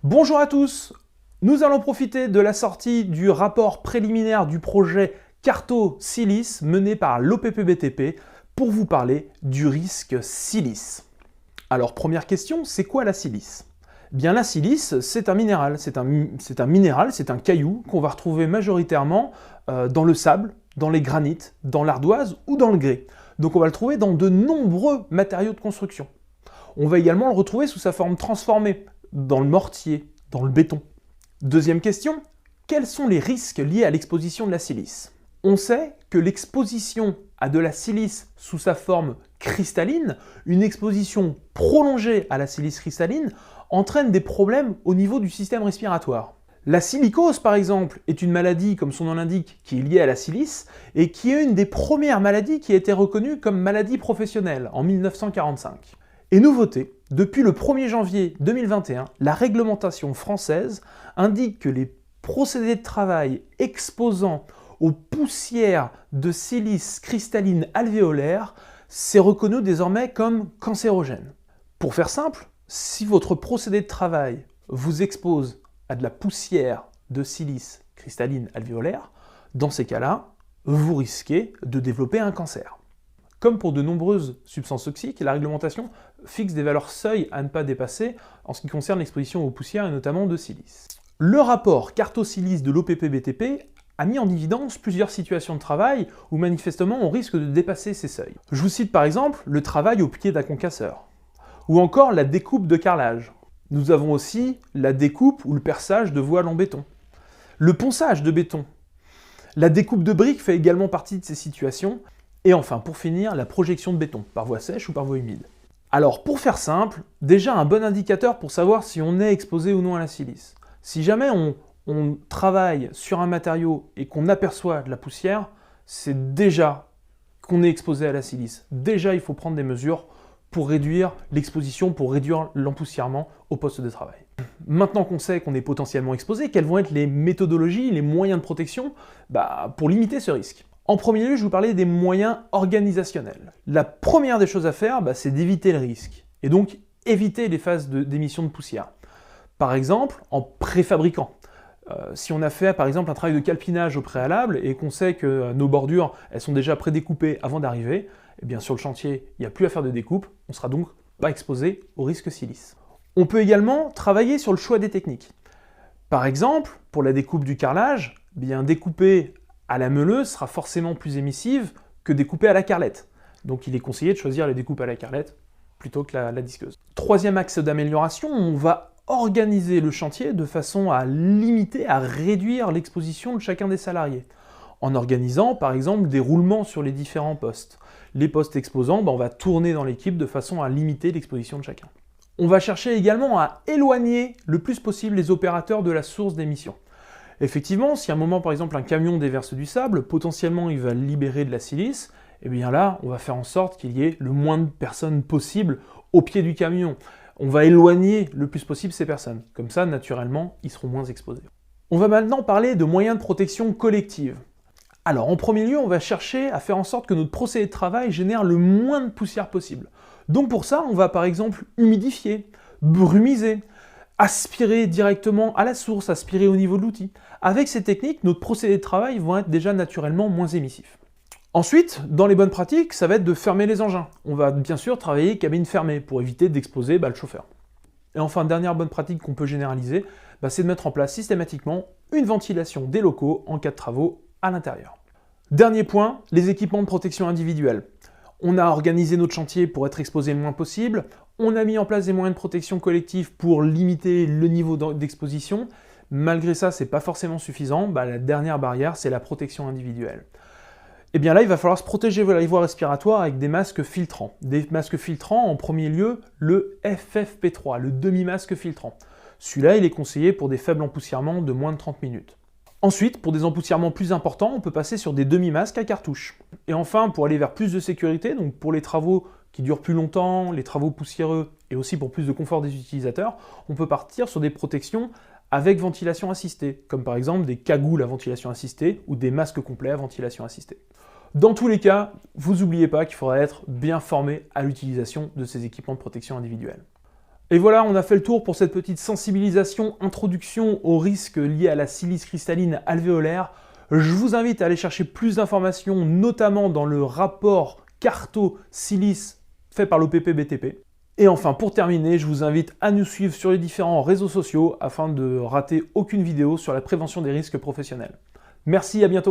Bonjour à tous, nous allons profiter de la sortie du rapport préliminaire du projet CARTO-Silice mené par l'OPPBTP pour vous parler du risque silice. Alors première question, c'est quoi la silice? Bien la silice, c'est un minéral, c'est un caillou qu'on va retrouver majoritairement dans le sable, dans les granites, dans l'ardoise ou dans le grès. Donc on va le trouver dans de nombreux matériaux de construction. On va également le retrouver sous sa forme transformée, dans le mortier, dans le béton. Deuxième question, quels sont les risques liés à l'exposition de la silice? On sait que l'exposition à de la silice sous sa forme cristalline, une exposition prolongée à la silice cristalline, entraîne des problèmes au niveau du système respiratoire. La silicose, par exemple, est une maladie, comme son nom l'indique, qui est liée à la silice, et qui est une des premières maladies qui a été reconnue comme maladie professionnelle en 1945. Et nouveauté, depuis le 1er janvier 2021, la réglementation française indique que les procédés de travail exposant aux poussières de silice cristalline alvéolaire, c'est reconnu désormais comme cancérogène. Pour faire simple, si votre procédé de travail vous expose à de la poussière de silice cristalline alvéolaire, dans ces cas-là, vous risquez de développer un cancer. Comme pour de nombreuses substances toxiques, la réglementation fixe des valeurs seuil à ne pas dépasser en ce qui concerne l'exposition aux poussières et notamment de silice. Le rapport CARTO-Silice de l'OPPBTP a mis en évidence plusieurs situations de travail où manifestement on risque de dépasser ces seuils. Je vous cite par exemple le travail au pied d'un concasseur, ou encore la découpe de carrelage. Nous avons aussi la découpe ou le perçage de voiles en béton, le ponçage de béton. La découpe de briques fait également partie de ces situations. Et enfin, pour finir, la projection de béton, par voie sèche ou par voie humide. Alors, pour faire simple, déjà un bon indicateur pour savoir si on est exposé ou non à la silice. Si jamais on travaille sur un matériau et qu'on aperçoit de la poussière, c'est déjà qu'on est exposé à la silice. Déjà, il faut prendre des mesures pour réduire l'exposition, pour réduire l'empoussièrement au poste de travail. Maintenant qu'on sait qu'on est potentiellement exposé, quelles vont être les méthodologies, les moyens de protection pour limiter ce risque? En premier lieu, je vous parlais des moyens organisationnels. La première des choses à faire, c'est d'éviter le risque, et donc éviter les phases d'émission de poussière. Par exemple, en préfabriquant. Si on a fait par exemple un travail de calpinage au préalable et qu'on sait que nos bordures elles sont déjà prédécoupées avant d'arriver, eh bien sur le chantier, il n'y a plus à faire de découpe, on ne sera donc pas exposé au risque silice. On peut également travailler sur le choix des techniques. Par exemple, pour la découpe du carrelage, découper à la meuleuse sera forcément plus émissive que découper à la carrelette. Donc il est conseillé de choisir les découpes à la carrelette plutôt que la disqueuse. Troisième axe d'amélioration, on va organiser le chantier de façon à limiter, à réduire l'exposition de chacun des salariés. En organisant par exemple des roulements sur les différents postes. Les postes exposants, on va tourner dans l'équipe de façon à limiter l'exposition de chacun. On va chercher également à éloigner le plus possible les opérateurs de la source d'émission. Effectivement, si à un moment, par exemple, un camion déverse du sable, potentiellement il va libérer de la silice, et bien là, on va faire en sorte qu'il y ait le moins de personnes possible au pied du camion. On va éloigner le plus possible ces personnes. Comme ça, naturellement, ils seront moins exposés. On va maintenant parler de moyens de protection collective. Alors, en premier lieu, on va chercher à faire en sorte que notre procédé de travail génère le moins de poussière possible. Donc pour ça, on va par exemple humidifier, brumiser, aspirer directement à la source, aspirer au niveau de l'outil. Avec ces techniques, notre procédé de travail vont être déjà naturellement moins émissifs. Ensuite, dans les bonnes pratiques, ça va être de fermer les engins. On va bien sûr travailler cabine fermée pour éviter d'exposer le chauffeur. Et enfin, dernière bonne pratique qu'on peut généraliser, c'est de mettre en place systématiquement une ventilation des locaux en cas de travaux à l'intérieur. Dernier point, les équipements de protection individuelle. On a organisé notre chantier pour être exposé le moins possible, on a mis en place des moyens de protection collective pour limiter le niveau d'exposition. Malgré ça, c'est pas forcément suffisant. La dernière barrière, c'est la protection individuelle. Et bien là, il va falloir se protéger les voies respiratoires avec des masques filtrants. Des masques filtrants, en premier lieu, le FFP3, le demi-masque filtrant. Celui-là, il est conseillé pour des faibles empoussièrements de moins de 30 minutes. Ensuite, pour des empoussièrements plus importants, on peut passer sur des demi-masques à cartouche. Et enfin, pour aller vers plus de sécurité, donc pour les travaux qui durent plus longtemps, les travaux poussiéreux, et aussi pour plus de confort des utilisateurs, on peut partir sur des protections avec ventilation assistée, comme par exemple des cagoules à ventilation assistée ou des masques complets à ventilation assistée. Dans tous les cas, vous n'oubliez pas qu'il faudra être bien formé à l'utilisation de ces équipements de protection individuelle. Et voilà, on a fait le tour pour cette petite sensibilisation, introduction aux risques liés à la silice cristalline alvéolaire. Je vous invite à aller chercher plus d'informations, notamment dans le rapport Carto-Silice fait par l'OPP-BTP. Et enfin, pour terminer, je vous invite à nous suivre sur les différents réseaux sociaux afin de rater aucune vidéo sur la prévention des risques professionnels. Merci, à bientôt.